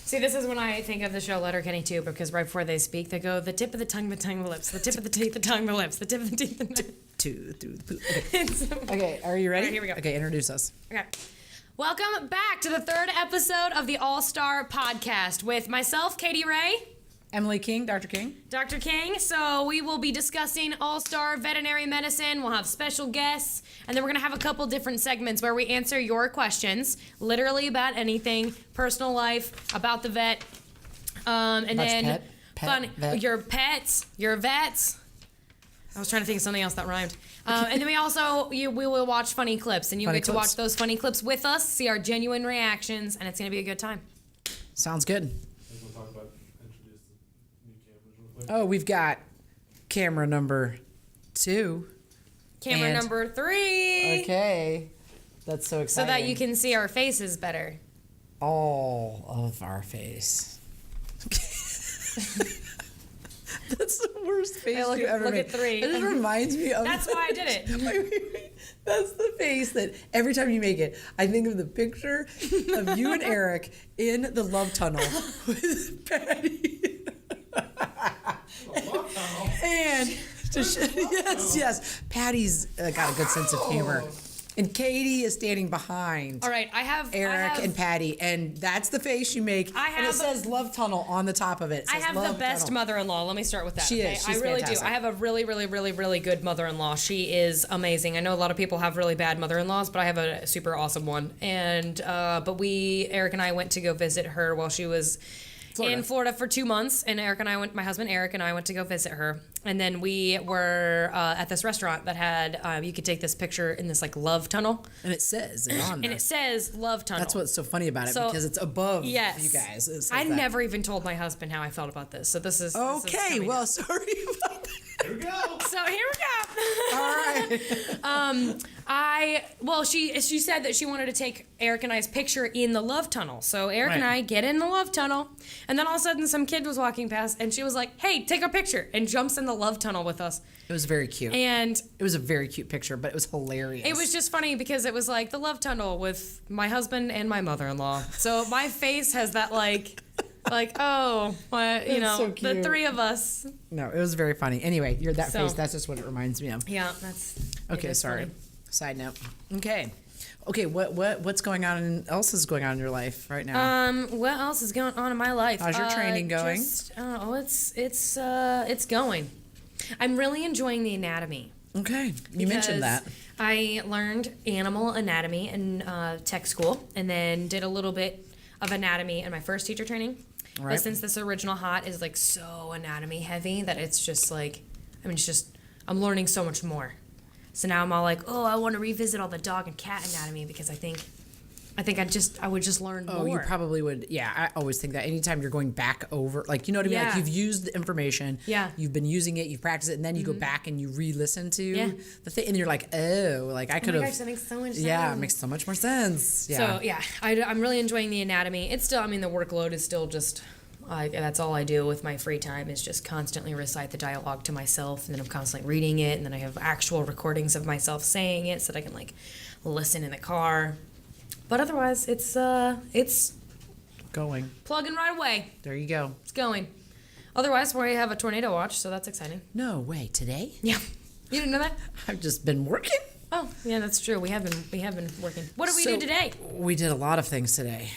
See, this is when I think of the show Letterkenny too, because right before they speak, they go, the tip of the tongue, the lips, the tip of the teeth, the tongue, the lips, the tip of the teeth, the tongue. Through the poop. Okay, are you ready? All right, here we go. Okay, introduce us. Okay. Welcome back to the third episode of the All-Star podcast with myself, Katie Ray. Emily King, Dr. King. Dr. King. So we will be discussing All-Star Veterinary Medicine. We'll have special guests. And then we're going to have a couple different segments where we answer your questions, literally about anything, personal life, about the vet. And then fun, vet. your pets, your vets. I was trying to think of something else that rhymed. And then we also, we will watch funny clips. And you get to watch those funny clips with us, see our genuine reactions, and it's going to be a good time. Sounds good. We'll talk about introduce the new cameras real quick. Oh, we've got camera number 2. Camera And- number 3. Okay. That's so So exciting. that you can see our faces better. all of our face. That's the worst face Hey, look you at- ever look made. at 3. It just reminds me of... That's why I did it. Wait. That's the face that every time you make it, I think of the picture of you and Eric in the love tunnel with Patty. And yes, Patty's got a good sense of humor. And Katie is standing behind All right, I have Eric and Patty, and that's the face you make. And it says love tunnel on the top of it. It I says have the love best tunnel. mother-in-law. Let me start with that. She is. She's I really fantastic. do. I have a really, really, really, really good mother-in-law. She is amazing. I know a lot of people have really bad mother-in-laws, but I have a super awesome one. And but Eric and I went to go visit her while she was in Florida for 2 months. And my husband Eric and I went to go visit her. And then we were at this restaurant that had you could take this picture in this like love tunnel. And it says it on there. And it says love tunnel. That's what's so funny about it, So- because it's above Yes. you guys. It says I that. never even told my husband how I felt about this. So this is this is Okay, coming well, up. sorry about that. Here we go. So here we go. All right. She said that she wanted to take Eric and I's picture in the love tunnel. So Eric and Right. I get in the love tunnel, and then all of a sudden some kid was walking past, and she was like, "Hey, take a picture," and jumps in the love tunnel with us. It was very cute. And It was a very cute picture, but it was hilarious. it was just funny because it was like the love tunnel with my husband and my mother-in-law. So my face has that like oh, you know, so the cute. 3 of us. No, it was very funny. Anyway, that So- face, that's just what it reminds me of. Yeah, that's Okay, it's sorry. funny. Side note. Okay, what's going on else is going on in your life right now? What else is going on in my life? How's your training going? It's going. I'm really enjoying the anatomy. Okay, you mentioned because that. I learned animal anatomy in tech school, and then did a little bit of anatomy in my first teacher training. Right. But since this original hot is like so anatomy heavy that it's just like, I'm learning so much more. So now I'm all like, oh, I want to revisit all the dog and cat anatomy because I think I would just learn more. Oh, you probably would. Yeah, I always think that anytime you're going back over, like, you know what I mean? Yeah. Like, you've used the information. Yeah. You've been using it, you've practiced it, and then you go back and you re-listen to Yeah. the thing, and you're like, oh, like, I could Oh have. my gosh, that makes so much sense. Yeah, it makes so much more sense. Yeah. So yeah, I'm really enjoying the anatomy. It's still, the workload is still just, that's all I do with my free time is just constantly recite the dialogue to myself, and then I'm constantly reading it, and then I have actual recordings of myself saying it so that I can like listen in the car. But otherwise, it's Going. plugging right away. There you go. It's going. Otherwise, we have a tornado watch, so that's exciting. No way. Today? Yeah, you didn't know that? I've just been working. Oh, yeah, that's true. We have been working. What did we do today? We did a lot of things today.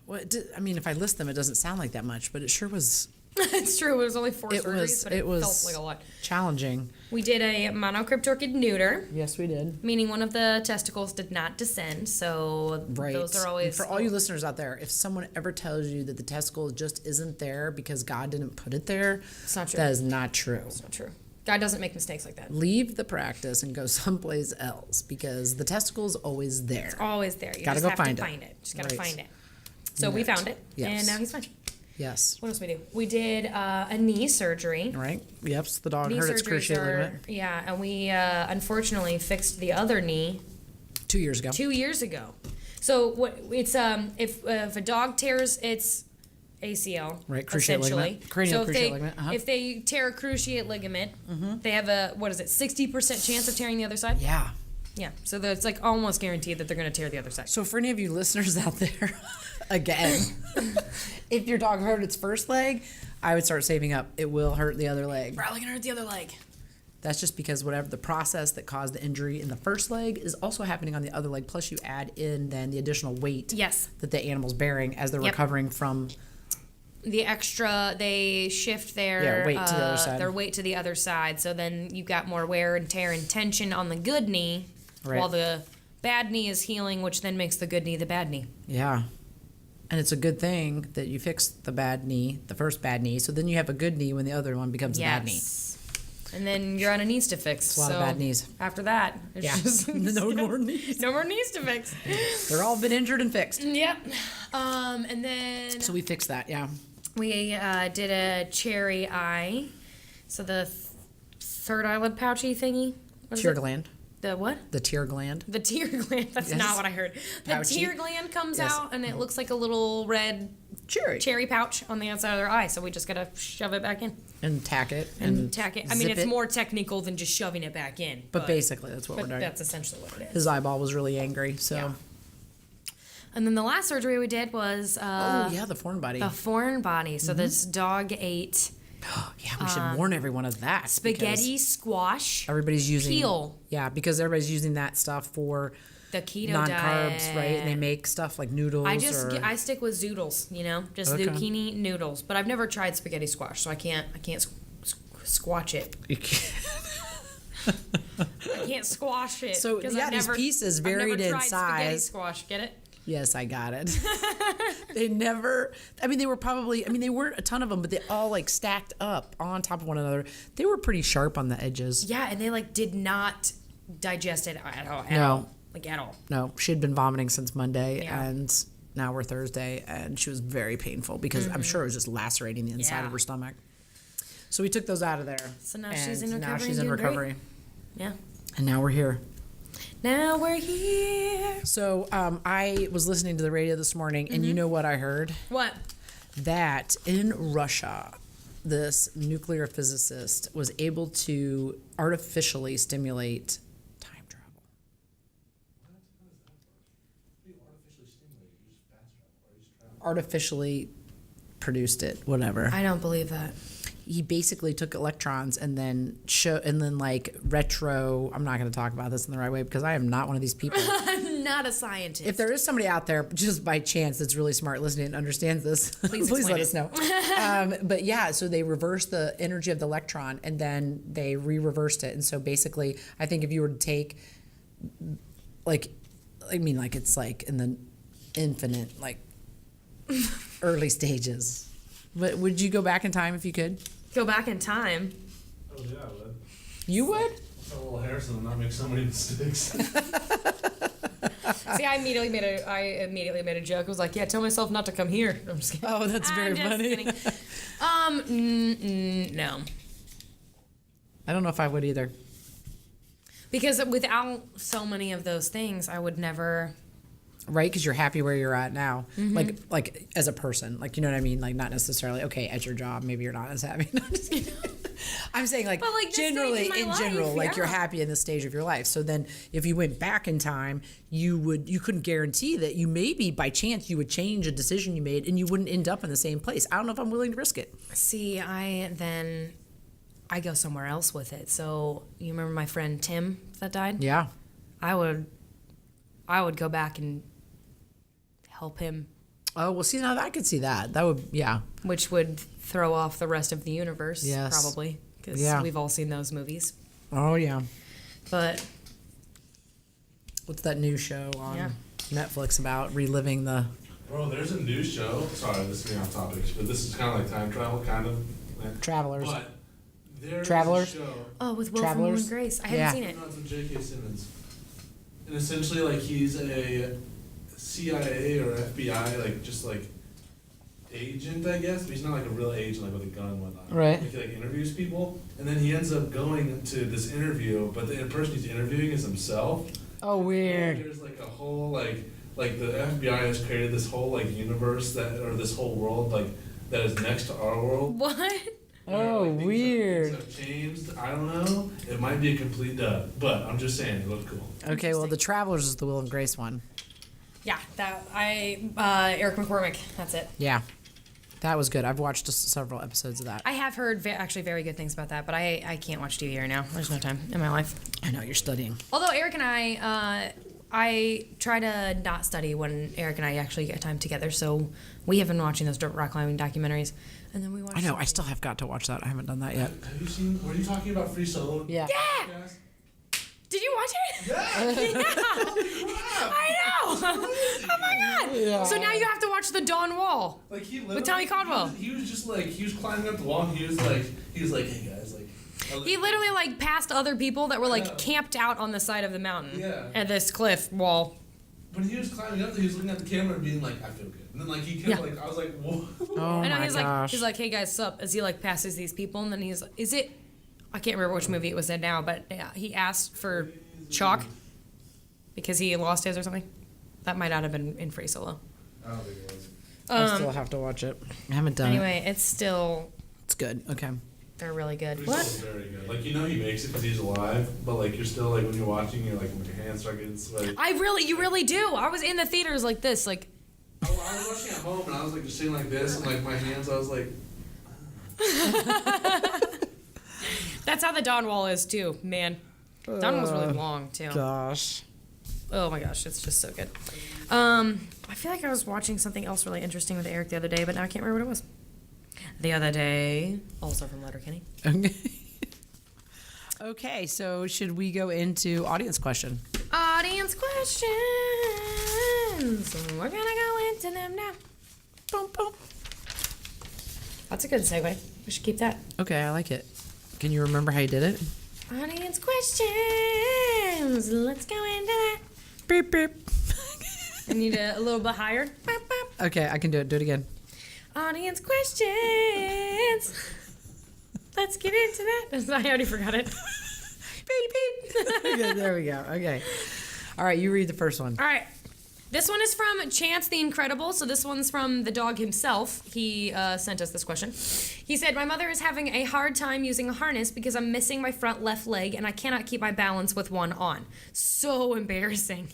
If I list them, it doesn't sound like that much, but it sure was. It's true. It was only 4 surgeries, but it felt like a lot. Challenging. We did a monocrypt orchid neuter, Yes, we did. meaning one of the testicles did not descend. So Right. those are always And for all you listeners out there, if someone ever tells you that the testicle just isn't there because God didn't put it there, It's not true. that is not true. It's not true. God doesn't make mistakes like that. Leave the practice and go someplace else because the testicle is always there. It's always there. You Gotta just go have find to it. find it. Just gotta Right. find it. So we Right. found it, Yes. and now he's fine. Yes. What else did we do? We did a knee surgery. All right. Yep. So the dog Knee hurt its surgeries cruciate ligament yeah, and we unfortunately fixed the other knee 2 years ago. 2 years ago. So what it's if a dog tears its ACL, Right, cruciate essentially. ligament. Cranial so cruciate ligament, if they tear a cruciate ligament, they have a 60% chance of tearing the other side. Yeah. Yeah, so it's like almost guaranteed that they're going to tear the other side. So for any of you listeners out there, again, if your dog hurt its first leg, I would start saving up. It will hurt the other leg. Probably going to hurt the other leg. That's just because whatever the process that caused the injury in the first leg is also happening on the other leg. Plus, you add in then the additional weight that the animal's bearing as they're recovering from the extra. They shift their weight to the other side. Their weight to the other side. So then you got more wear and tear and tension on the good knee, while the bad knee is healing, which then makes the good knee the bad knee. Yeah. And it's a good thing that you fixed the bad knee, the first bad knee, so then you have a good knee when the other one becomes the bad knee. And then you're on a knees to fix. A lot of bad knees. After that, it's just no more knees. No more knees to fix. They're all been injured and fixed. Yep. And then so we fixed that. Yeah. We did a cherry eye. So the third eyelid pouchy thingy. Tear gland. The what? The tear gland. The tear gland. That's not what I heard. The tear gland comes out, and it looks like a little red cherry pouch on the outside of their eye. So we just gotta shove it back in and tack it. And tack it. I mean, it's more technical than just shoving it back in. But basically, that's what we're doing. That's essentially what it is. His eyeball was really angry. So. Yeah. And then the last surgery we did was the foreign body. The foreign body. So this dog ate. Yeah, we should warn everyone of that. Spaghetti squash. Everybody's using peel. Yeah, because everybody's using that stuff for the keto non-carbs, diet. right? And they make stuff like noodles. I stick with zoodles, just zucchini noodles. But I've never tried spaghetti squash, so I can't squash it. You can't. I can't squash it. So these pieces varied in size. Spaghetti squash, get it? Yes, I got it. They weren't a ton of them, but they all like stacked up on top of one another. They were pretty sharp on the edges. Yeah, and they did not digest it at all. At all. No, she had been vomiting since Monday, and now we're Thursday, and she was very painful because I'm sure it was just lacerating the inside of her stomach. So we took those out of there. So now she's in recovery. Now she's in recovery. Yeah. And now we're here. Now we're here. So I was listening to the radio this morning, and you know what I heard? What? That in Russia, this nuclear physicist was able to artificially stimulate time travel. Artificially produced it, whatever. I don't believe that. He basically took electrons and then retro. I'm not going to talk about this in the right way because I am not one of these people. I'm not a scientist. If there is somebody out there, just by chance, that's really smart listening and understands this, please let us know. But yeah, so they reversed the energy of the electron and then they re-reversed it. And so basically, I think if you were to take, it's like in the infinite, early stages. But would you go back in time if you could? Go back in time? Oh, yeah, I would. You would? Tell a little Harrison and not make so many mistakes. See, I immediately made a joke. I was like, yeah, tell myself not to come here. I'm just kidding. Oh, that's very funny. No. I don't know if I would either. Because without so many of those things, I would never... Right, because you're happy where you're at now, Mm-hmm. like as a person, you know what I mean, not necessarily at your job, maybe you're not as happy. I'm saying generally in general, you're happy in this stage of your life. So then, if you went back in time, you couldn't guarantee that you maybe by chance you would change a decision you made and you wouldn't end up in the same place. I don't know if I'm willing to risk it. See, I go somewhere else with it. So you remember my friend Tim that died? Yeah, I would go back and help him. Oh, well, see, now I could see that. That would, yeah. Which would throw off the rest of the universe, probably, because we've all seen those movies. Oh, yeah. But what's that new show on Netflix about reliving the... Bro, there's a new show. Sorry, this is getting off topic, but this is kind of like time travel, kind of. Travelers. But there's Travelers? a show. Oh, with Will from Will and Grace. I haven't seen it. No, it's with J.K. Simmons. And essentially, he's a CIA or FBI, agent, I guess. But he's not a real agent, with a gun and whatnot. Right. He interviews people, and then he ends up going to this interview, but the person he's interviewing is himself. Oh, weird. And there's a whole the FBI has created this whole universe or this whole world that is next to our world. What? Oh, Like, weird. Things have changed. I don't know. It might be a complete dud, but I'm just saying it looked cool. Okay, well, The Travelers is the Will and Grace one. Yeah, Eric McCormick. That's it. Yeah. That was good. I've watched several episodes of that. I have heard actually very good things about that, but I can't watch TV right now. There's no time in my life. I know, you're studying. Although Eric and I try to not study when Eric and I actually get time together, so we have been watching those rock climbing documentaries, and then we watch. I know. I still have got to watch that. I haven't done that yet. Have you seen? Were you talking about Free Solo? Yeah. Yeah. Did you watch it? Yeah. Yeah. I know. Oh my god. Yeah. So now you have to watch the Dawn Wall. Like he with Tommy Caldwell. He was just like he was climbing up the wall. And he was like, hey guys, like. He literally like passed other people that were like camped out on the side of the mountain. Yeah. At this cliff wall. When he was climbing up, he was looking at the camera and being like, I feel good. And then like he kept like, I was like, whoa. Oh I know my he's gosh. he's like, hey guys, sup? As he like passes these people, and then he's, is it? I can't remember which movie it was in now, but yeah, he asked for chalk because he lost his or something. That might not have been in Free Solo. I don't think it was. I still have to watch it. I haven't done it. Anyway, it's good. Okay. they're really good. Free What? Solo's very good. Like, you know he makes it because he's alive, but like you're still like when you're watching, you're like, when your hands start getting sweaty. You really do. I was in the theaters like this, like. I was watching at home and I was like just sitting like this and like my hands, I was like. That's how the Dawn Wall is too, man. Dawn Wall's really long too. Gosh. Oh my gosh, it's just so good. I feel like I was watching something else really interesting with Eric the other day, but now I can't remember what it was. The other day, also from Letterkenny. Okay. Okay, so should we go into audience question? Audience questions. We're gonna go into them now. Boom, boom. That's a good segue. We should keep that. Okay, I like it. Can you remember how you did it? Audience questions. Let's go into that. Beep, beep. I need a little bit higher. Bop, bop. Okay, I can do it. Do it again. Audience questions. Let's get into that. I already forgot it. Beep, beep. Okay, there we go. Okay. All right, you read the first one. All right. This one is from Chance the Incredible. So this one's from the dog himself. He sent us this question. He said, my mother is having a hard time using a harness because I'm missing my front left leg and I cannot keep my balance with one on. So embarrassing.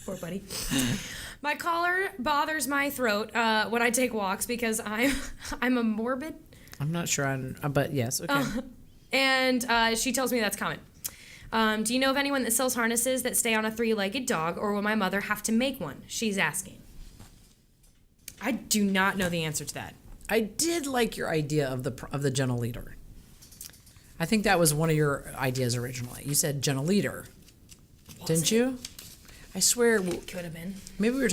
Poor buddy. My collar bothers my throat when I take walks because I'm a morbid. I'm not sure, but yes, okay. And she tells me that's common. Do you know of anyone that sells harnesses that stay on a 3-legged dog, or will my mother have to make one? She's asking. I do not know the answer to that. I did like your idea of the gentle leader. I think that was one of your ideas originally. You said gentle leader, didn't you? I swear. Could have been. Maybe we were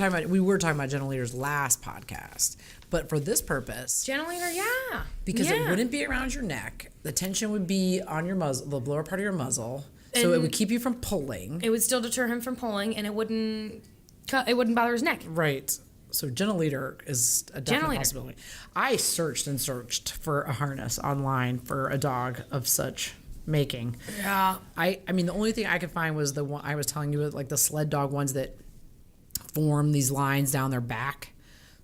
talking about gentle leaders last podcast, but for this purpose, Gentle leader, yeah. because yeah. it wouldn't be around your neck. The tension would be on your muzzle, the lower part of your muzzle, so it would keep you from pulling. It would still deter him from pulling, and it wouldn't bother his neck. Right. So gentle leader is a definite possibility. I searched and searched for a harness online for a dog of such making. Yeah. I mean, the only thing I could find was the one I was telling you, like the sled dog ones that form these lines down their back.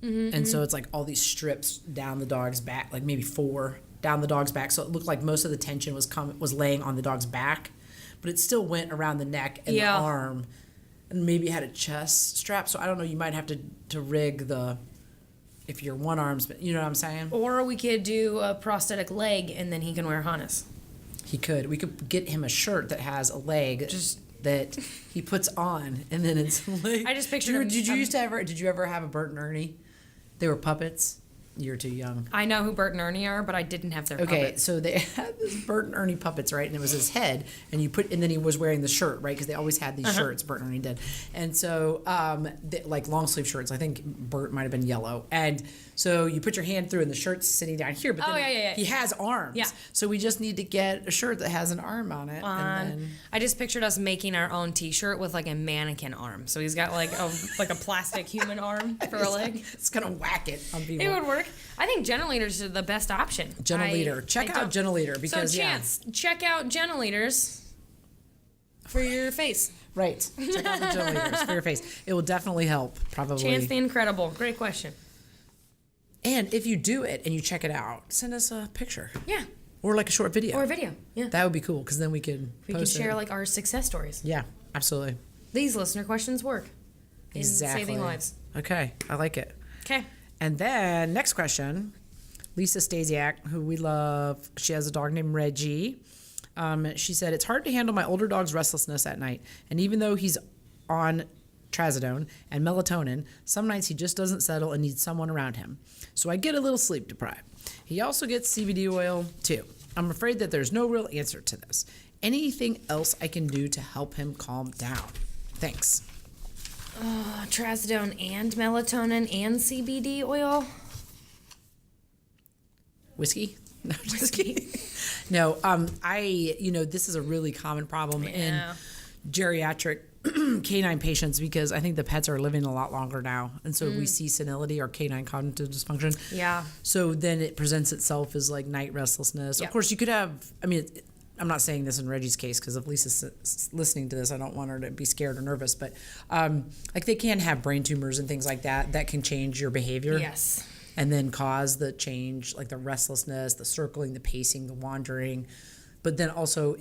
And so it's like all these strips down the dog's back, like maybe 4 down the dog's back. So it looked like most of the tension was laying on the dog's back, but it still went around the neck and the arm, and maybe it had a chest strap. So I don't know. You might have to rig if your one arm's, you know what I'm saying? Or we could do a prosthetic leg, and then he can wear a harness. We could get him a shirt that has a leg that he puts on, and then it's like. I just pictured him. Did you ever have a Bert and Ernie? They were puppets. You're too young. I know who Bert and Ernie are, but I didn't have their puppets. So they had this Bert and Ernie puppets, right? And it was his head, and then he was wearing the shirt, right? Because they always had these shirts, Bert and Ernie did. And so, like long sleeve shirts. I think Bert might have been yellow. And so you put your hand through, and the shirt's sitting down here. But then he has arms. Yeah. So we just need to get a shirt that has an arm on it. And then I just pictured us making our own T-shirt with like a mannequin arm. So he's got like a plastic human arm for a leg. It's gonna whack it on people. It would work. I think Gentle Leaders are the best option. Gentle Leader. Check out Gentle Leader because check out Gentle Leaders for your face. Right. Check out the Gentle Leaders for your face. It will definitely help. Probably. Chance the Incredible. Great question. And if you do it and you check it out, send us a picture. Yeah. Or like a short video. Or a video. Yeah. That would be cool because then we could share like our success stories. Yeah, absolutely. These listener questions work. Exactly. In saving lives. Okay, I like it. Okay. And then next question, Lisa Stasiak, who we love. She has a dog named Reggie. She said, it's hard to handle my older dog's restlessness at night. And even though he's on trazodone and melatonin, some nights he just doesn't settle and needs someone around him. So I get a little sleep deprived. He also gets CBD oil too. I'm afraid that there's no real answer to this. Anything else I can do to help him calm down? Thanks. Trazodone and melatonin and CBD oil. Whiskey? No, just kidding. No, this is a really common problem in geriatric canine patients because I think the pets are living a lot longer now. And so we see senility or canine cognitive dysfunction. Yeah. So then it presents itself as like night restlessness. Yep. Of course, you could have, I'm not saying this in Reggie's case because if Lisa's listening to this, I don't want her to be scared or nervous. But like they can have brain tumors and things like that that can change your behavior. Yes. And then cause the change, like the restlessness, the circling, the pacing, the wandering. But then also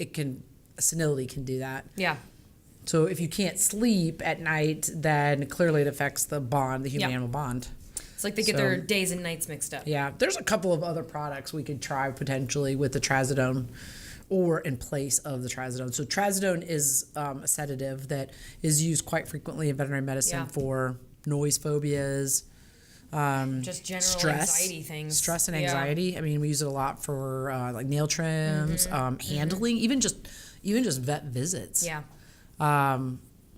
senility can do that. Yeah. So if you can't sleep at night, then clearly it affects the bond, the human-animal bond. It's like they get their days and nights mixed up. Yeah. There's a couple of other products we could try potentially with the trazodone or in place of the trazodone. So trazodone is a sedative that is used quite frequently in veterinary medicine for noise phobias, just general stress, anxiety things. Stress and anxiety. I mean, we use it a lot for like nail trims, handling, even just vet visits. Yeah.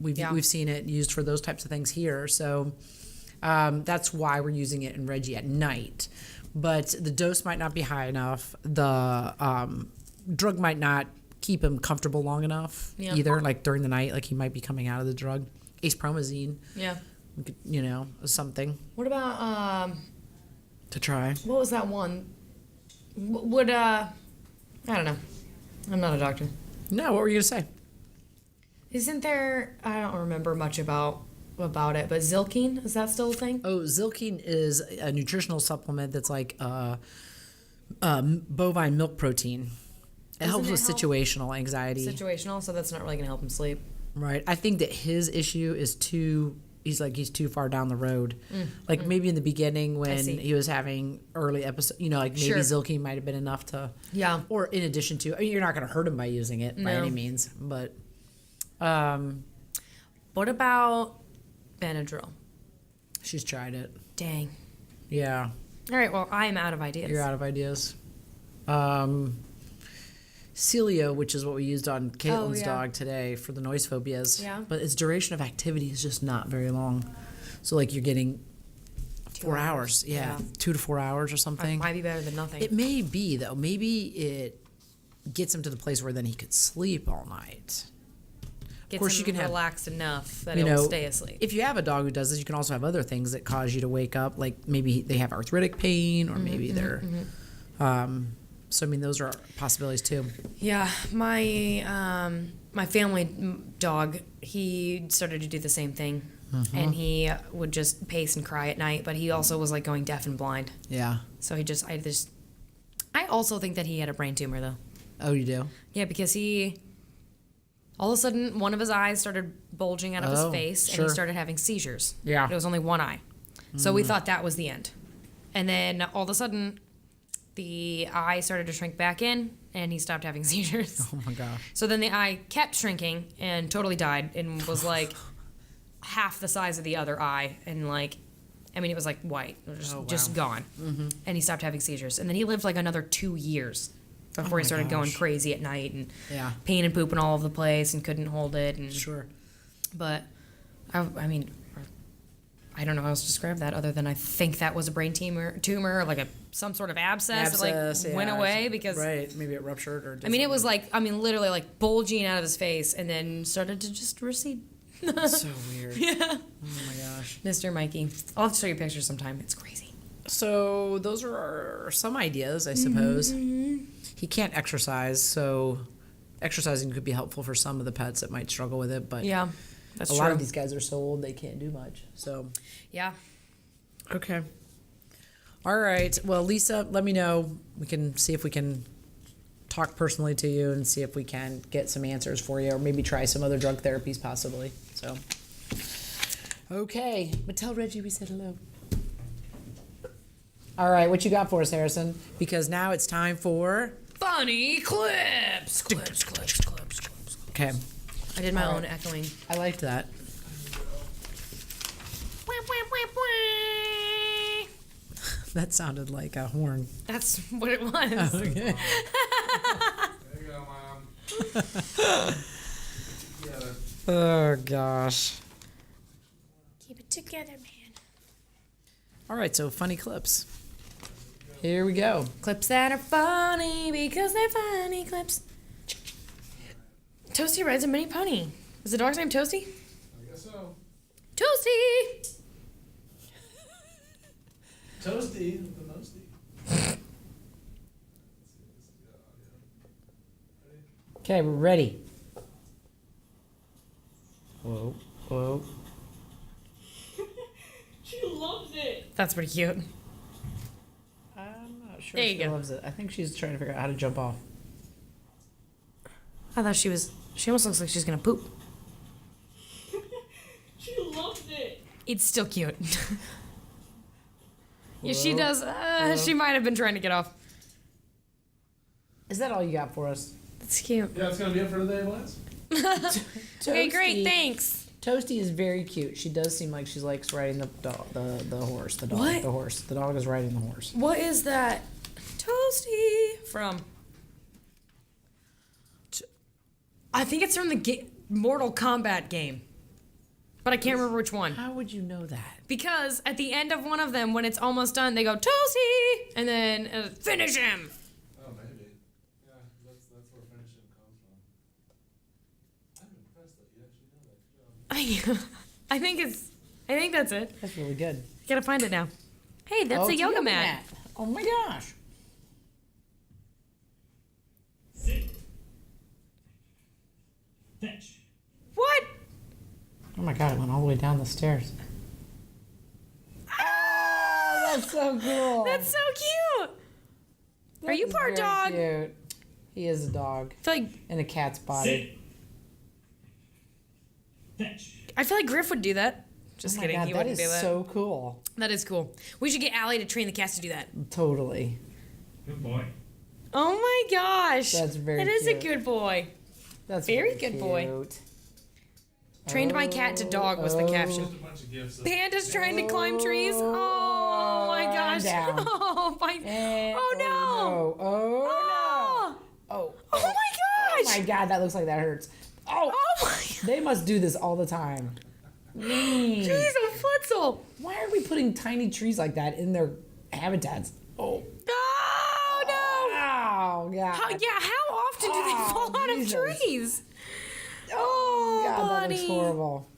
We've seen it used for those types of things here. So that's why we're using it in Reggie at night. But the dose might not be high enough. The drug might not keep him comfortable long enough either. Like during the night, like he might be coming out of the drug. Acepromazine. Yeah. Something. What about to try? What was that one? I don't know. I'm not a doctor. No, what were you gonna say? Isn't there? I don't remember much about it, but Zilkine, is that still a thing? Oh, Zilkine is a nutritional supplement that's like bovine milk protein. It helps with situational anxiety. Situational, so that's not really gonna help him sleep. Right. I think that his issue is he's too far down the road. Maybe in the beginning when he was having early episodes, maybe Zilkine might have been enough to. Yeah. Or in addition to, you're not going to hurt him by using it by any means, but. What about Benadryl? She's tried it. Dang. Yeah. All right. Well, I'm out of ideas. You're out of ideas. Celio, which is what we used on Caitlin's dog today for the noise phobias. Yeah. But its duration of activity is just not very long. So, you're getting 4 hours. Yeah. 2 to 4 hours or something. Might be better than nothing. It may be, though. Maybe it gets him to the place where then he could sleep all night. Of course, you can relaxed enough that he'll stay asleep. If you have a dog who does this, you can also have other things that cause you to wake up. Like maybe they have arthritic pain, or maybe they're. So those are possibilities too. Yeah, my family dog, he started to do the same thing, and he would just pace and cry at night. But he also was going deaf and blind. Yeah. So I also think that he had a brain tumor though. Oh, you do? Yeah, because all of a sudden, one of his eyes started bulging out of his face, and he started having seizures. Yeah. It was only one eye. So we thought that was the end. And then all of a sudden, the eye started to shrink back in, and he stopped having seizures. Oh, my gosh. So then the eye kept shrinking and totally died and was half the size of the other eye. And it was white. It was just gone. Mm-hmm. And he stopped having seizures. And then he lived another 2 years. Before he started going crazy at night and peeing and pooping all over the place and couldn't hold it. And, but, I don't know how else to describe that other than I think that was a brain tumor or some sort of abscess that went away because... Right, maybe it ruptured or... it was literally bulging out of his face and then started to just recede. So weird. Yeah. Oh my gosh. Mr. Mikey. I'll have to show you pictures sometime. It's crazy. So those are some ideas, I suppose. Mm-hmm. He can't exercise, so exercising could be helpful for some of the pets that might struggle with it. But that's a lot of these guys are so old they can't do much. So yeah. Okay. All right. Well, Lisa, let me know. We can see if we can talk personally to you and see if we can get some answers for you, or maybe try some other drug therapies possibly. So, okay. But tell Reggie we said hello. All right. What you got for us, Harrison? Because now it's time for funny clips. Clips. Okay. I did my own echoing. I liked that. That sounded like a horn. That's what it was. Oh, okay. There you go, Mom. Yeah. Oh, gosh. Keep it together, man. All right, so funny clips. Here we go. Clips that are funny because they're funny clips. Toasty rides a mini pony. Is the dog's name Toasty? I guess so. Toasty! Toasty with the mosty. Okay, we're ready. Whoa, whoa. She loves it. That's pretty cute. I'm not sure There you she go. loves it. I think she's trying to figure out how to jump off. I thought she almost looks like she's gonna poop. She loves it. It's still cute. Yeah, she does. She might have been trying to get off. Is that all you got for us? That's cute. Yeah, it's gonna be it for today, boys. Okay, great. Thanks. Toasty is very cute. She does seem like she likes riding the horse. The dog. What? The horse. The dog is riding the horse. What is that? Toasty from? I think it's from the Mortal Kombat game, but I can't remember which one. How would you know that? Because at the end of one of them, when it's almost done, they go Toasty, and then finish him. Oh, maybe. Yeah, that's where finishing comes from. I'm impressed that you actually know that. Good job. I think that's it. That's really good. Gotta find it now. Hey, that's a it's yoga mat. Oh my gosh. Sit. Fetch. What? Oh my god, it went all the way down the stairs. Oh, that's so cool. That's so cute. Are you That is part very dog? Cute. He is a dog I feel like in a cat's body. Sit. Fetch. I feel like Griff would do that. Just Oh my kidding. God, He that wouldn't is do that. so cool. That is cool. We should get Allie to train the cats to do that. Totally. Good boy. Oh my gosh. That's very That is a cute. good boy. That's Very good boy. cute. Trained my cat to dog was the caption. Just a bunch of gifts. Panda's trying to climb trees. Oh my gosh. down. Oh my. And- Oh no. Oh, Oh. no. Oh. Oh my Oh gosh. my god, that looks like that hurts. Oh. Oh my. They must do this all the time. She's a futzel. Why are we putting tiny trees like that in their habitats? Oh. Oh no. Oh, God. How often do they Oh, fall out of Jesus. trees? Oh, God, that buddy. looks horrible.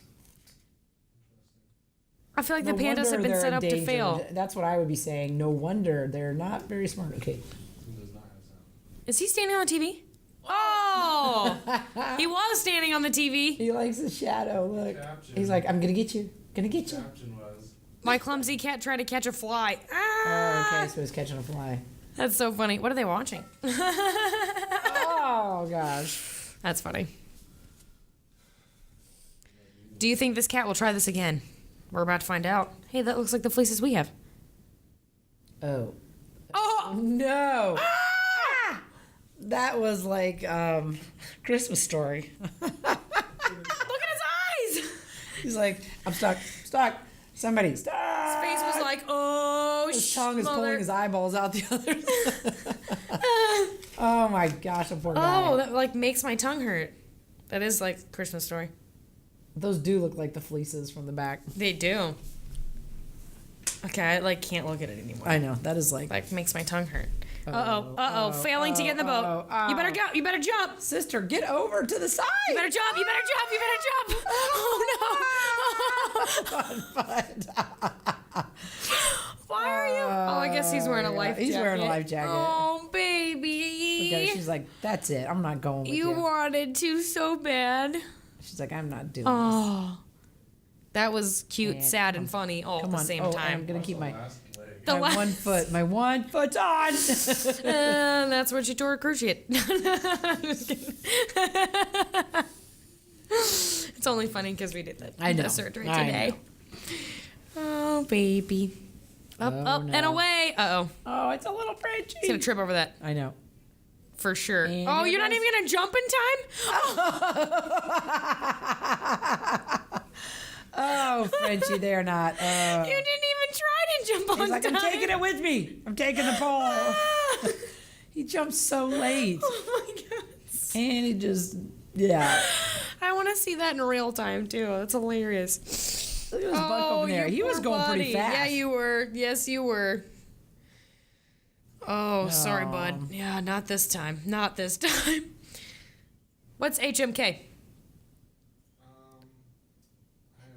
I feel like the No pandas wonder have been they're set up to endangered. fail. That's what I would be saying. No wonder they're not very smart. Okay. Does not have sound. Is he standing on the TV? Oh, he was standing on the TV. He likes the shadow. Look. Caption. He's like, I'm going to get you. Gonna get you. Caption was. My clumsy cat tried to catch a fly. Oh, Ah, okay. So he's catching a fly. that's so funny. What are they watching? Oh, gosh. That's funny. Do you think this cat will try this again? We're about to find out. Hey, that looks like the fleeces we have. Oh. Oh, No. That was like Christmas Story. look at his eyes. He's like, I'm stuck. Stuck. Somebody. Stuck. Face was like, oh, His tongue is mother. pulling his eyeballs out the other. Oh my gosh, the poor guy. Oh, that like makes my tongue hurt. That is like Christmas Story. Those do look like the fleeces from the back. They do. Okay, I like can't look at it anymore. I know. That is like. Like makes my tongue hurt. Failing to get in the boat. You better go. You better jump. Sister, get over to the side. You better jump. You better jump. You better jump. Oh no. Why are you? Oh, I guess he's wearing a life jacket. He's wearing a life jacket. Oh, baby. Okay, she's like, that's it. I'm not going with You you. wanted to so bad. She's like, I'm not doing this. Oh. That was cute, And sad, and funny all at the same I'm time. gonna keep my The last- my one foot on. That's when she tore her cruciate. Just kidding. It's only funny because we did the surgery today. Oh, baby. Up, and away. Uh-oh. Oh, it's a little Frenchie. He's going to trip over that. I know. For sure. And oh, you're not even going to jump in time? Oh, Frenchie, they're not. You didn't even try to jump on He's like, time. I'm taking it with me. I'm taking the pole. He jumped so late. Oh, my God. And he just, yeah. I want to see that in real time, too. That's hilarious. Look at his buck over there. you He was poor going buddy. pretty fast. Yeah, you were. Yes, you were. Oh, sorry, bud. Yeah, not this time. Not this time. What's HMK? I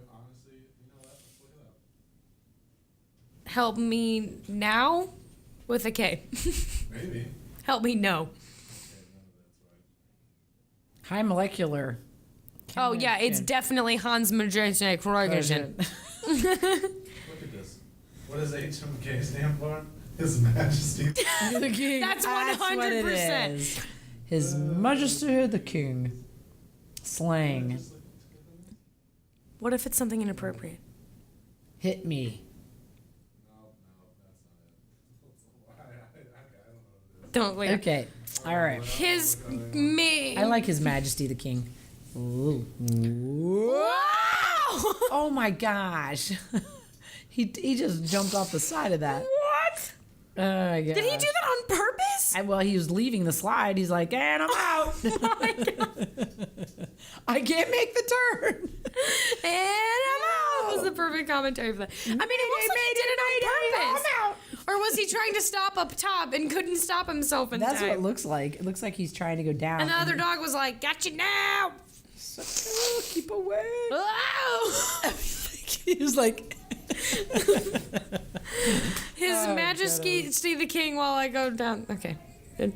honestly, you know what? Let's look it up. Help me now with a K. Maybe. Help me know. Okay, no, that's right. High molecular. Oh, yeah, it's definitely Hans Majestic Kreischer. Look at this. What does HMK stand for? His Majesty. The King. That's what it 100%. is. His Majesty the King. Slang. What if it's something inappropriate? Hit me. No, that's not it. I don't know what it is. Don't wait. Okay. All right. His me. I like His Majesty the King. Ooh. Wow! Oh my gosh. He just jumped off the side of that. What? Oh my gosh. Did he do that on purpose? Well, he was leaving the slide. He's like, and I'm out. Oh my God. I can't make the turn. And I'm out. Was the perfect commentary for that. I mean, it looks like he did it on purpose. I'm out. Or was he trying to stop up top and couldn't stop himself in That's time? what it looks like. It looks like he's trying to go down. And the other dog was like, "Got you now!" Oh, keep away. Oh! He was like, His Majesty the King while I go down. Okay. You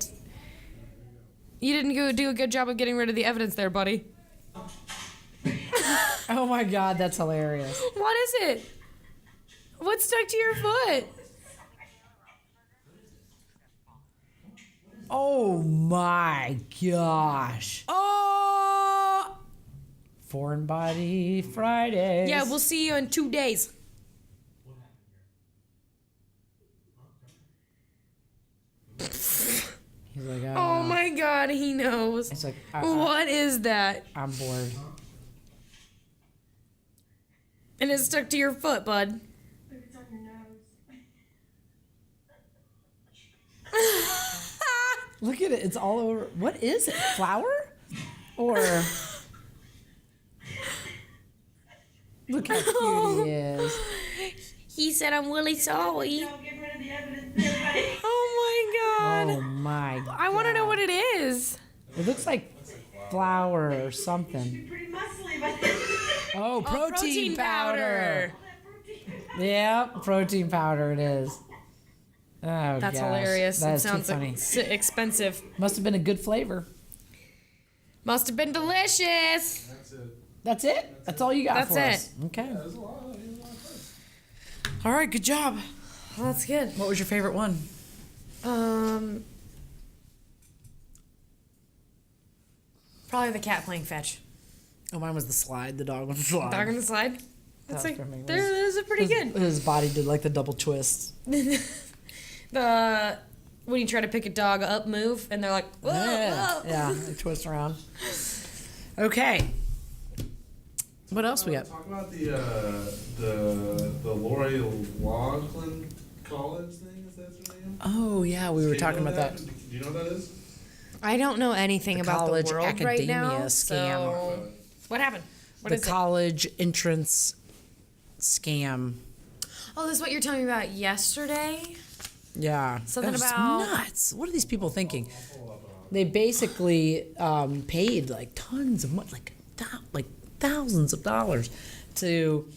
didn't do a good job of getting rid of the evidence there, buddy. oh my God, that's hilarious. What is it? What's stuck to your foot? Oh my gosh. Oh! Foreign Body Fridays. Yeah, we'll see you in 2 days. He's like, Oh my God, he knows. He's like, What is that? I'm bored. And it's stuck to your foot, bud. It's on your nose. Look at it. It's all over. What is it? Flour? Or look how cute he is. He said, "I'm really sorry." Don't get rid of the evidence there, buddy. Oh my God. Oh my God. I want to know what it is. It looks like flour or something. Pretty muscly, but Oh, protein powder. protein. Yeah, protein powder it is. Oh, That's gosh. hilarious. That It is too sounds funny. expensive. Must have been a good flavor. Must have been delicious. That's it. That's it? That's all you got That's for it. us? Okay. There's a lot of things. All right, good job. Well, that's good. What was your favorite one? Probably the cat playing fetch. Oh, mine was the slide. The dog on the slide. Dog on the slide. That's That like was for me. those are pretty good. His body did like the double twist. The when you try to pick a dog up move and they're like, whoa, whoa. Yeah, they twist around. Okay. What else we got? Talk about the Lori Laughlin College thing. Is that her name? Oh, yeah, we were Do you talking know about that. Do you know what that is? I don't know anything The about college the world right now. academia So scam. what happened? What The is it? college entrance scam. Oh, this is what you're telling me about yesterday? Yeah. Something That's about- nuts. What are these people thinking? They basically paid like tons of money, like thousands of dollars to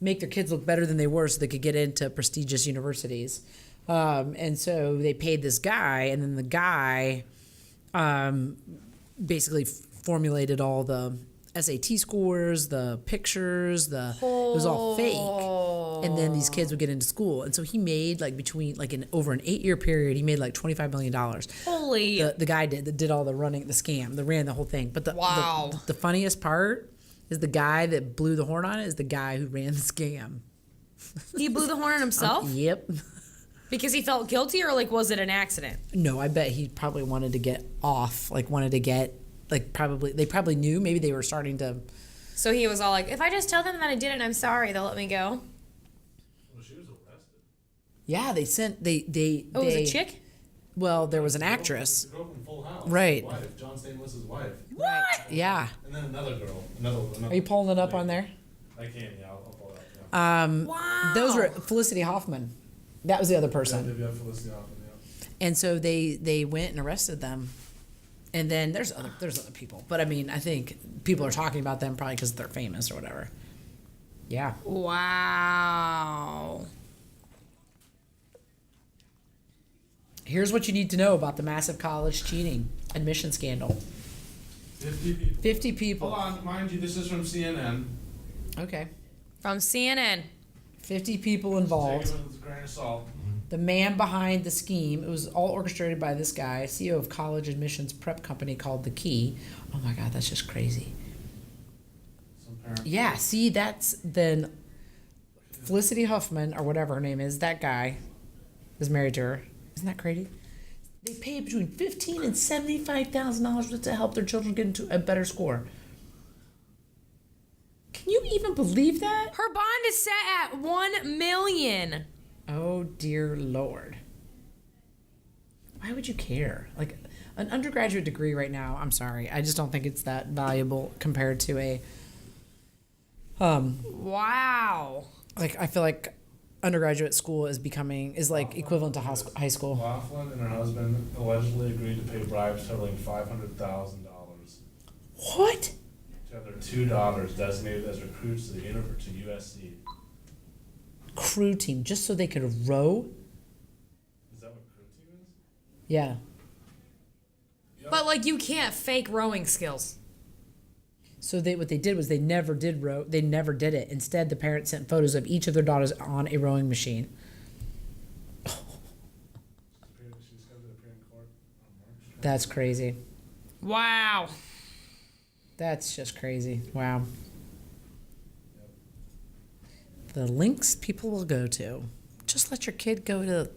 make their kids look better than they were so they could get into prestigious universities. And so they paid this guy, and then the guy basically formulated all the SAT scores, the pictures, it was all fake. And then these kids would get into school. And so he made like over an 8-year period, he made like $25 million. Holy. The guy that did all the running, the scam, that ran the whole thing. But the funniest part is the guy that blew the horn on it is the guy who ran the scam. He blew the horn on himself? Yep. Because he felt guilty, or like was it an accident? No, I bet he probably wanted to get off, they probably knew, maybe they were starting to. So he was all like, if I just tell them that I did it and I'm sorry, they'll let me go. Well, she was arrested. Yeah, Oh, it was a chick? Well, there was an actress. The girl from Full House. Right. His wife, John Stamos' wife. What? Yeah. And then another girl. Another Are you pulling it up on there? I can, yeah. I'll pull it up. Yeah. Wow. Those were Felicity Hoffman. That was the other person. Yeah, Felicity Hoffman, yeah. And so they went and arrested them. And then there's other people. But I mean, I think people are talking about them probably because they're famous or whatever. Yeah. Wow. Here's what you need to know about the massive college cheating admission scandal. 50 people. 50 people. Hold on, mind you, this is from CNN. Okay. From CNN. 50 people Take involved. it with a grain of salt. The man behind the scheme, it was all orchestrated by this guy, CEO of college admissions prep company called The Key. Oh my God, that's just crazy. Some parent. Yeah, see, that's then Felicity Huffman, or whatever her name is, that guy is married to her. Isn't that crazy? They paid between $15,000 and $75,000 to help their children get into a better score. Can you even believe that? Her bond is set at $1 million. Oh dear Lord. Why would you care? Like an undergraduate degree right now, I'm sorry. I just don't think it's that valuable compared to a Wow. like I feel like undergraduate school is like equivalent to high school. Laughlin and her husband allegedly agreed to pay bribes totaling $500,000 What? to have their 2 daughters designated as recruits to USC. Crew team, just so they could row? Is that what crew team is? Yeah. But like you can't fake rowing skills. So what they did was they never did row. They never did it. Instead, the parents sent photos of each of their daughters on a rowing machine. She's scheduled to appear in court on March 20th. That's crazy. Wow. That's just crazy. Wow. The links people will go to. Just let your kid go to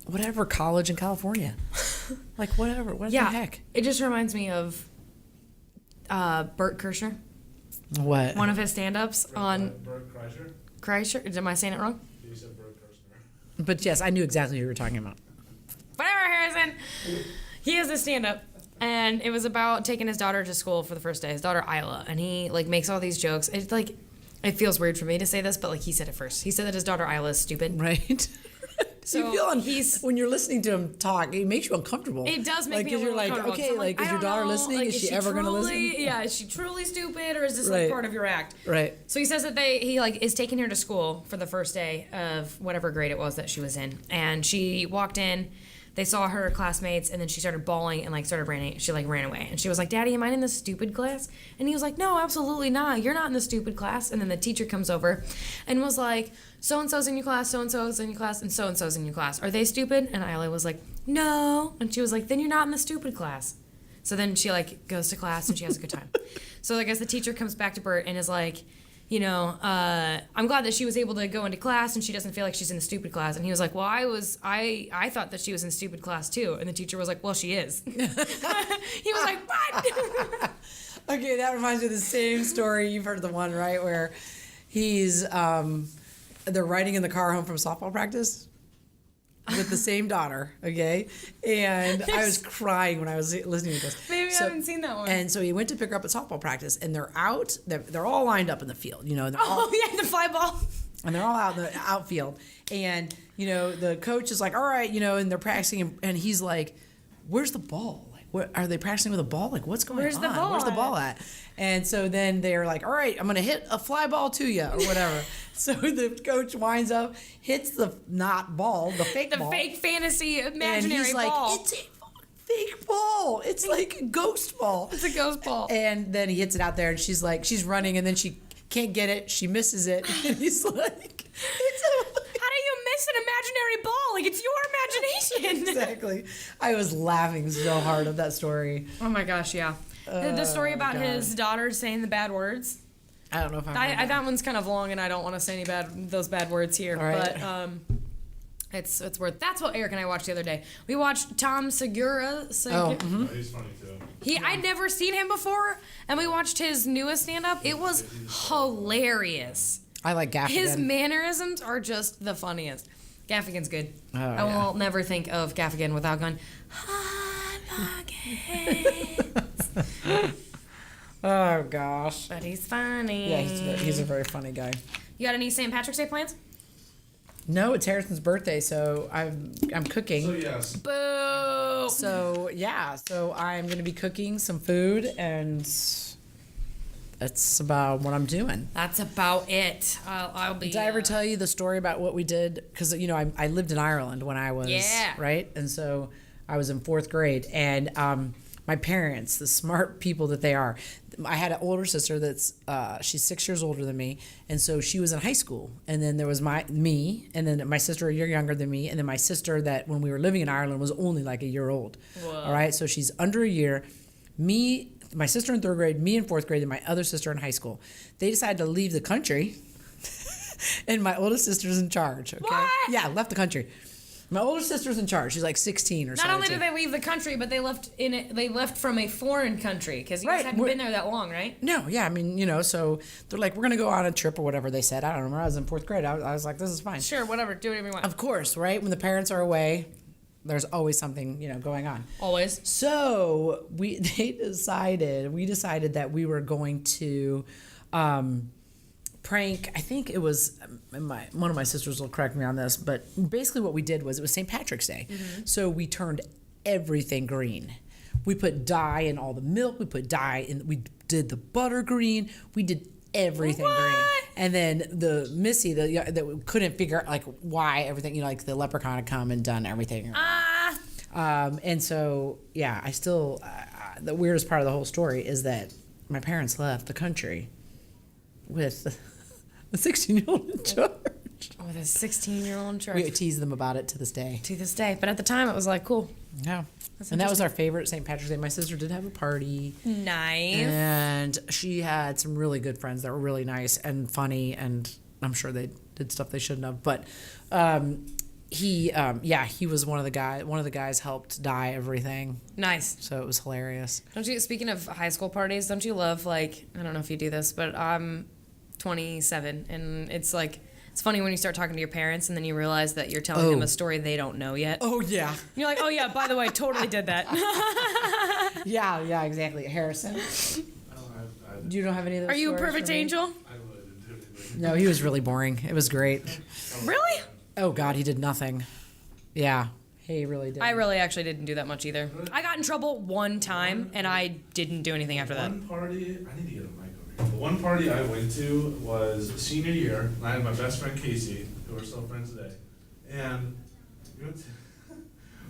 whatever college in California. Like whatever. What the heck? It just reminds me of Bert Kreischer. What? One of his stand-ups on Bert Kreischer? Kreischer. Am I saying it wrong? You said Bert Kreischer. But yes, I knew exactly who you were talking about. Whatever, Harrison. He has this stand-up, and it was about taking his daughter to school for the first day. His daughter Isla, and he like makes all these jokes. It's like, it feels weird for me to say this, but like he said it first. He said that his daughter Isla is stupid. Right? So when you're listening to him talk, it makes you uncomfortable. It does make me a you're little like, uncomfortable. okay, I'm like, is I your don't daughter know, listening? like, Is she ever going to listen? Yeah, is she truly stupid, or is this Right. like part of your act? Right. So he says that he like is taking her to school for the first day of whatever grade it was that she was in, and she walked in. They saw her classmates, and then she started bawling and like started running. She like ran away, and she was like, "Daddy, am I in this stupid class?" And he was like, "No, absolutely not. You're not in the stupid class." And then the teacher comes over, and was like, "So and so's in your class. So and so's in your class, and so so's in your class. Are they stupid?" And Isla was like, "No." And she was like, "Then you're not in the stupid class." So then she like goes to class and she has a good time. So I guess the teacher comes back to Bert and is like, you know, I'm glad that she was able to go into class and she doesn't feel like she's in the stupid class. And he was like, well, I thought that she was in stupid class too. And the teacher was like, well, she is. He was like, what? Okay, that reminds me of the same story. You've heard the one, right, where he's, they're riding in the car home from softball practice with the same daughter, okay? And I was crying when I was listening to this. Maybe I haven't seen that one. And so he went to pick her up at softball practice, and they're out. They're all lined up in the field, you know. And they're all, the fly ball. and they're all out in the outfield. And, you know, the coach is like, all right, you know, and they're practicing. And he's like, where's the ball? Like, what are they practicing with a ball? Like, what's going Where's on? the ball Where's the at? ball at? And so then they're like, all right, I'm going to hit a fly ball to you or whatever. So the coach winds up, hits the not ball, the fake The ball. fake fantasy And imaginary he's ball. like, it's a fake ball. It's like a ghost ball. It's a ghost ball. And then he hits it out there, and she's running, and then she can't get it. She misses it, and he's like, How do you miss an imaginary ball? Like, it's your imagination. exactly. I was laughing so hard at that story. Oh my gosh, yeah. The story about God. his daughter saying the bad words. I don't know if I'm. That one's kind of long, and I don't want to say those bad words here. All right. But it's worth. That's what Eric and I watched the other day. We watched Tom Segura. Oh, Oh, he's funny too. I'd never seen him before, and we watched his newest stand-up. It was hilarious. I like Gaffigan. His mannerisms are just the funniest. Gaffigan's good. Oh, I will never think of Gaffigan without going, "Hot pockets." Oh gosh. But he's funny. Yeah, he's a very funny guy. You got any St. Patrick's Day plans? No, it's Harrison's birthday, so I'm cooking. So yes. Boo! So yeah, so I'm gonna be cooking some food, and that's about what I'm doing. That's about it. I'll be. Did I ever tell you the story about what we did? Because I lived in Ireland when I was right, and so I was in 4th grade, and my parents, the smart people that they are, I had an older sister that's she's 6 years older than me, and so she was in high school, and then there was me, and then my sister a year younger than me, and then my sister that when we were living in Ireland was only like a year old. Whoa. All right, so she's under a year. My sister in 3rd grade, me in 4th grade, and my other sister in high school. They decided to leave the country, and my oldest sister's in charge. Okay, What? yeah, left the country. My older sister's in charge. She's like 16 or something. Not only did they leave the country, but they left They left from a foreign country because you guys hadn't been there that long, right? No, yeah, I mean, so they're like, we're gonna go on a trip or whatever they said. I don't remember. I was in 4th grade. I was like, this is fine. Sure, whatever. Do whatever you want. Of course, right? When the parents are away, there's always something going on. Always. So we decided that we were going to prank. I think it was one of my sisters will correct me on this, but basically what we did was it was St. Patrick's Day, so we turned everything green. We put dye in all the milk. We put dye in. We did the butter green. We did everything green. And then the Missy that couldn't figure out like why everything like the leprechaun had come and done everything. And so yeah, I still the weirdest part of the whole story is that my parents left the country with a 16-year-old in charge. With a 16-year-old in charge. We tease them about it to this day. To this day. But at the time, it was like, cool. Yeah. And that was our favorite St. Patrick's Day. My sister did have a party. Nice. And she had some really good friends that were really nice and funny, and I'm sure they did stuff they shouldn't have. But he was one of the guys. One of the guys helped dye everything. Nice. So it was hilarious. Don't you, speaking of high school parties, don't you love, like, I don't know if you do this, but I'm 27, and it's like, it's funny when you start talking to your parents and then you realize that you're telling them a story they don't know yet. Oh, yeah. You're like, oh, yeah, by the way, totally did that. Yeah, exactly. Harrison, do you don't have any of those Are you a stories perfect for me? angel? I really didn't do anything. No, he was really boring. It was great. Really? Oh, God, he did nothing. Yeah, he really did. I really actually didn't do that much either. I got in trouble one time, and I didn't do anything after that. One party, I need to get a mic over here. The one party I went to was senior year, and I had my best friend Casey, who we're still friends today. And we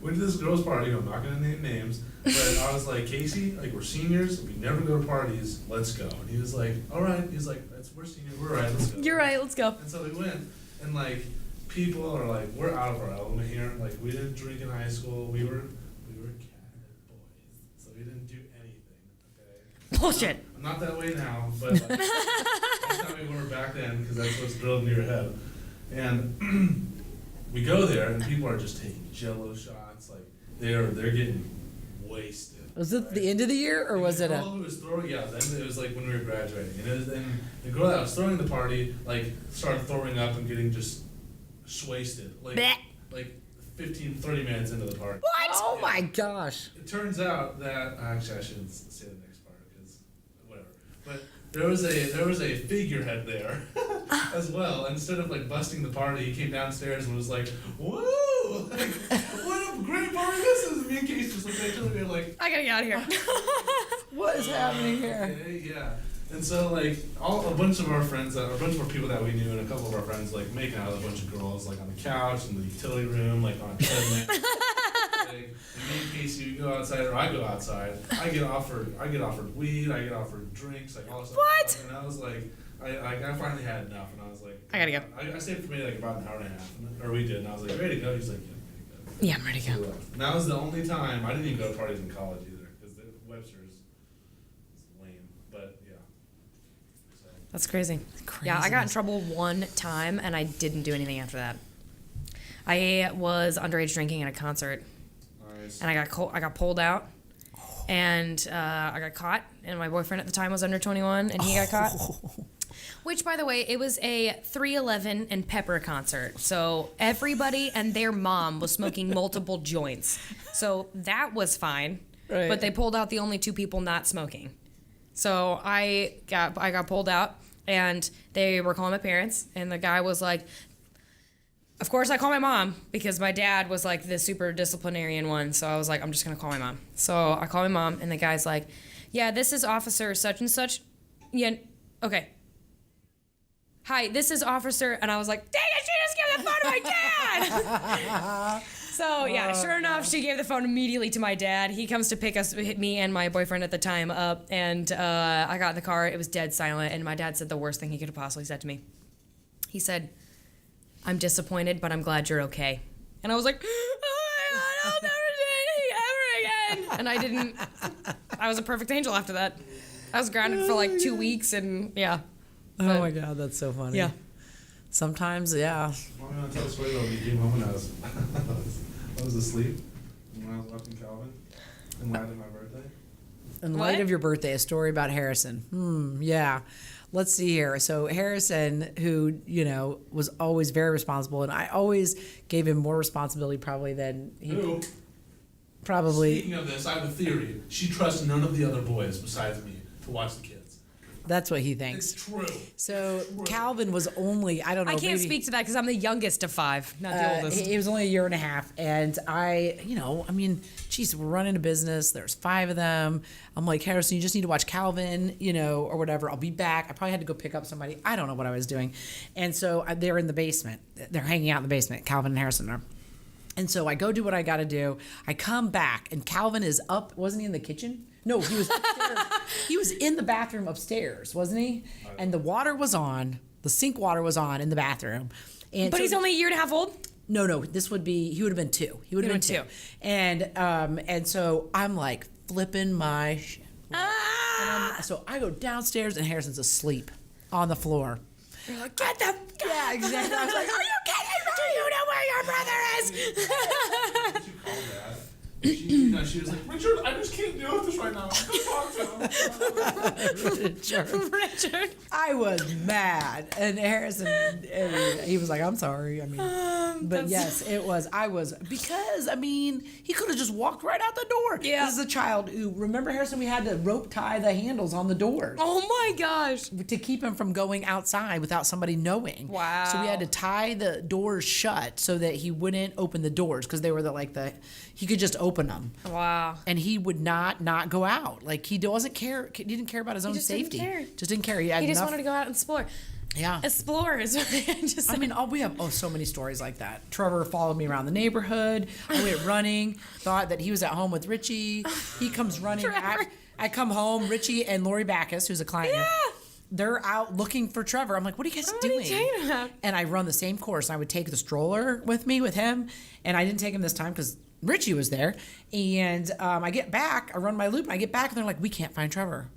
went to this girl's party, I'm not gonna name names, but I was like, Casey, like we're seniors, we never go to parties, let's go. And he was like, all right, he's like, we're seniors, we're right, let's go. You're right, let's go. And so we went, and like, people are like, we're out of our element here, like we didn't drink in high school, we were Catholic boys, so we didn't do anything, okay? Bullshit. I'm not that way now, but like, that's how we were back then, because that's what's drilled into your head. And we go there, and people are just taking Jello shots, like they're getting wasted. Was it right? the end of the year, or was it the a... girl who was throwing? Yeah, then it was like when we were graduating, and the girl that was throwing the party like started throwing up and getting just wasted, like Blech. like 15, 30 minutes into the party. What? Oh, my gosh. It turns out that actually I shouldn't say the next part because whatever. But there was a figurehead there as well. And instead of like busting the party, he came downstairs and was like, "Woo! Like, what a great party this is!" Me and Casey just looked at each other and we were like, I gotta get out of here. What is happening here? Okay, yeah. And so like a bunch of our friends, a bunch of our people that we knew, and a couple of our friends like making out with a bunch of girls like on the couch in the utility room, like on a treadmill. Like, and me and Casey, we go outside, or I go outside. I get offered weed. I get offered drinks, like all this What? stuff. And I was like, I finally had enough, and I was like, I gotta go. I stayed for maybe like about an hour and a half, or we did, and I was like, ready to go. He's like, Yeah, I'm ready to yeah, go. ready to go. And that was the only time I didn't even go to parties in college either, because Webster's is lame. But yeah. So. That's crazy. Yeah, I got in trouble one time, and I didn't do anything after that. I was underage drinking at a concert, Nice. and I got pulled out, and I got caught. And my boyfriend at the time was under 21, and he got caught. Which, by the way, it was a 311 and Pepper concert. So everybody and their mom was smoking multiple joints. So that was fine. Right. But they pulled out the only two people not smoking. So I got pulled out, and they were calling my parents, and the guy was like, of course I call my mom, because my dad was like the super disciplinarian one. So I was like, I'm just going to call my mom. So I call my mom, and the guy's like, yeah, this is officer such and such. Yeah, okay. Hi, this is officer. And I was like, dang it, she just gave the phone to my dad. So yeah, sure enough, she gave the phone immediately to my dad. He comes to pick me and my boyfriend at the time up, and I got in the car. It was dead silent, and my dad said the worst thing he could have possibly said to me. He said, I'm disappointed, but I'm glad you're okay. And I was like, oh my God, I'll never do anything ever again. And I didn't. I was a perfect angel after that. I was grounded for like 2 weeks, and yeah. Oh my God, that's so funny. Yeah. Sometimes, yeah. Mom, you want to tell a story about when you came home when I was asleep when I was watching Calvin in light of my birthday? In light What? of your birthday, a story about Harrison. Yeah. Let's see here. So Harrison, who, was always very responsible, and I always gave him more responsibility probably than he Who? probably. Speaking of this, I have a theory. She trusts none of the other boys besides me to watch the kids. That's what he thinks. It's true. So Calvin was only, I don't know. I can't maybe, speak to that because I'm the youngest of 5, not the oldest. He was only a year and a half. And geez, we're running a business. There's 5 of them. I'm like, Harrison, you just need to watch Calvin, or whatever. I'll be back. I probably had to go pick up somebody. I don't know what I was doing. And so they're in the basement. They're hanging out in the basement. Calvin and Harrison are. And so I go do what I got to do. I come back, and Calvin is up. Wasn't he in the kitchen? No, he was upstairs. He was in the bathroom upstairs, wasn't he? And the water was on. The sink water was on in the bathroom. And But he's only a year and a half old? No, he would have been 2. He would have been 2. And so I'm like flipping my shit. So I go downstairs, and Harrison's asleep on the floor. You're like, get the... Yeah, exactly. I was like, are you kidding me? Do you know where your brother is? Did you call that? She was like, Richard, I just can't deal with this right now. Talk to him. Richard. I was mad, and Harrison, he was like, I'm sorry. But yes, it was. Because he could have just walked right out the door. Yeah. This is a child who, remember, Harrison, we had to rope tie the handles on the doors Oh my gosh. to keep him from going outside without somebody knowing. Wow. So we had to tie the doors shut so that he wouldn't open the doors, because they were he could just open them. Wow. And he would not go out. Like, he didn't care about his own just safety. didn't care. Just didn't care. He had He just enough. wanted to go out and explore. Yeah. Explorers. We have so many stories like that. Trevor followed me around the neighborhood. I went running, thought that he was at home with Richie. He comes running. Trevor. I come home, Richie and Lori Backus, who's a client. Yeah. They're out looking for Trevor. I'm like, what are you guys doing? What are you talking about? And I run the same course. I would take the stroller with him, and I didn't take him this time because Richie was there. And I get back, I run my loop, and I get back, and they're like, we can't find Trevor.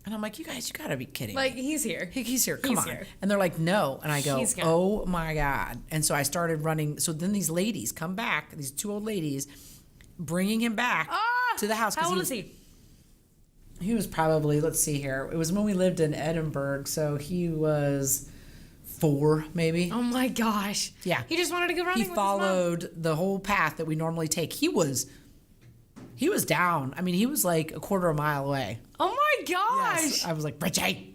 And I'm like, you guys, you gotta be kidding. Like, he's here. He's here. Come He's on. here. And they're like, no. And I go, He's gone. oh my God. And so I started running. So then these ladies come back, these 2 old ladies, bringing him back to the house. How old is he? He was probably, let's see here. It was when we lived in Edinburgh. So he was 4, maybe. Oh my gosh. Yeah. He just wanted to go running He with followed the whole path that we normally take. He was down. He was like a quarter of a mile away. his mom. Oh my gosh. Yes. I was like, Richie.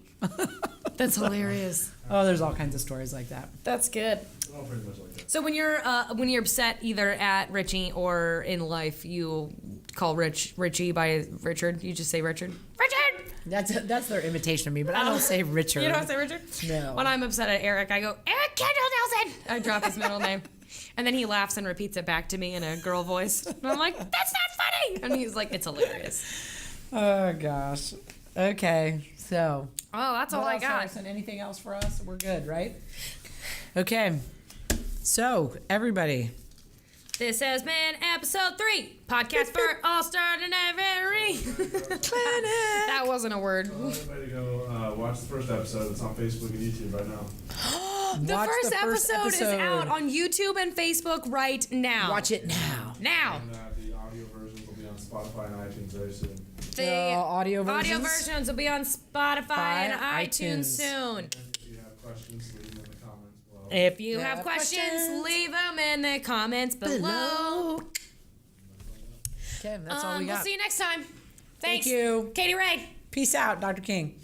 That's hilarious. Oh, there's all kinds of stories like that. That's good. All pretty much like that. So when you're upset either at Richie or in life, you call Richie by Richard. You just say Richard. Richard. That's their imitation of me, but I don't say Richard. You don't say Richard. No. When I'm upset at Eric, I go Eric Kendall Nelson. I drop his middle name. And then he laughs and repeats it back to me in a girl voice. And I'm like, that's not funny. And he's like, it's hilarious. Oh gosh. Okay. So. Oh, that's all I got. Harrison? Anything else for us? We're good, right? Okay. So everybody. This has been episode 3, podcast for All-Star Veterinary Clinic. That wasn't a word. Tell everybody to go watch the first episode. It's on Facebook and YouTube right now. The first episode is out on YouTube and Facebook right now. Watch it now. Now. And the audio versions will be on Spotify and iTunes very soon. The audio versions will be on Spotify and iTunes soon. And if you have questions, leave them in the comments below. If you have questions, leave them in the comments below. Okay, that's all we got. We'll see you next time. Thanks. Thank you. Katie Ray. Peace out, Dr. King.